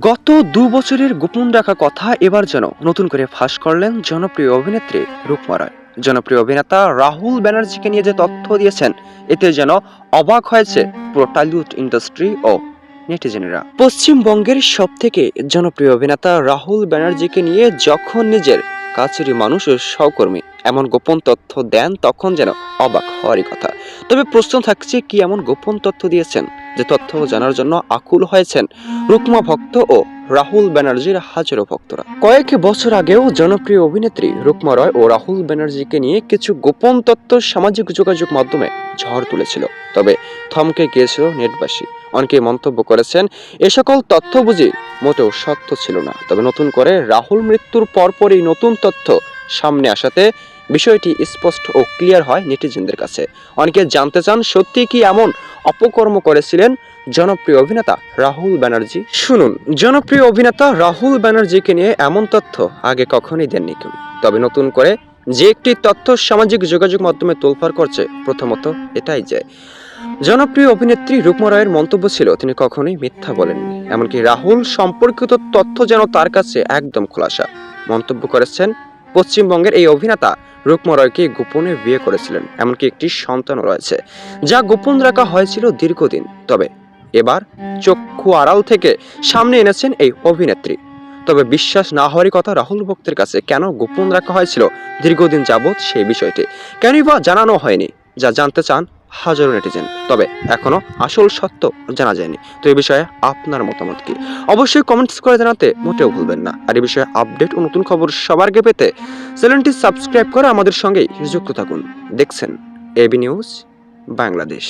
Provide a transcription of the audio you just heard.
গত ২ বছরের গোপন রাখা কথা এবার যেন নতুন করে ফাঁস করলেন জনপ্রিয় অভিনেত্রী রুকমা রায়। জনপ্রিয় অভিনেতা রাহুল ব্যানার্জিকে নিয়ে যে তথ্য দিয়েছেন, এতে যেন অবাক হয়েছে পুরো টলিউড ইন্ডাস্ট্রি ও নেটিজেনেরা। পশ্চিমবঙ্গের সব থেকে জনপ্রিয় অভিনেতা রাহুল ব্যানার্জিকে নিয়ে যখন নিজের কাছেরই মানুষ ও সহকর্মী এমন গোপন তথ্য দেন, তখন যেন অবাক হওয়ারই কথা। তবে প্রশ্ন থাকছে, কি এমন গোপন তথ্য দিয়েছেন যে তথ্য জানার জন্য আকুল হয়েছেন রুকমা ভক্ত ও রাহুল ব্যানার্জির হাজারো ভক্তরা। কয়েক বছর আগেও জনপ্রিয় অভিনেত্রী রুকমা রয় ও রাহুল ব্যানার্জিকে নিয়ে কিছু গোপন তথ্য সামাজিক যোগাযোগ মাধ্যমে ঝড় তুলেছিল। তবে থমকে গিয়েছিল নেটবাসী। অনেকে মন্তব্য করেছেন, এ সকল তথ্য বুঝি মোটেও সত্য ছিল না। তবে নতুন করে রাহুল মৃত্যুর পরপরই নতুন তথ্য সামনে আসাতে বিষয়টি স্পষ্ট ও ক্লিয়ার হয় নেটিজেনদের কাছে। অনেকে জানতে চান, সত্যি কি এমন অপকর্ম করেছিলেন জনপ্রিয় অভিনেতা রাহুল ব্যানার্জি? শুনুন, জনপ্রিয় অভিনেতা রাহুল ব্যানার্জিকে নিয়ে এমন তথ্য আগে কখনোই দেননি কেউ। তবে নতুন করে যে একটি তথ্য সামাজিক যোগাযোগ মাধ্যমে তোলপাড় করছে, প্রথমত এটাই যে জনপ্রিয় অভিনেত্রী রুকমা রায়ের মন্তব্য ছিল তিনি কখনোই মিথ্যা বলেননি। এমনকি রাহুল সম্পর্কিত তথ্য যেন তার কাছে একদম খোলাসা। মন্তব্য করেছেন, পশ্চিমবঙ্গের এই অভিনেতা রুকমা রায়কে গোপনে বিয়ে করেছিলেন, এমনকি একটি সন্তানও রয়েছে, যা গোপন রাখা হয়েছিল দীর্ঘদিন। তবে এবার চক্ষু আড়াল থেকে সামনে এনেছেন এই অভিনেত্রী। তবে বিশ্বাস না হওয়ারই কথা, রাহুল ভক্তের কাছে কেন গোপন রাখা হয়েছিল দীর্ঘদিন যাবৎ সেই বিষয়টি কেনই বা জানানো হয়নি, যা জানতে চান হাজারো নেটিজেন। তবে এখনো আসল সত্য জানা যায়নি। তো এই বিষয়ে আপনার মতামত কি? অবশ্যই কমেন্টস করে জানাতে মোটেও ভুলবেন না। আর এই বিষয়ে আপডেট ও নতুন খবর সবার আগে পেতে চ্যানেলটি সাবস্ক্রাইব করে আমাদের সঙ্গেই যুক্ত থাকুন। দেখছেন এবি নিউজ বাংলাদেশ।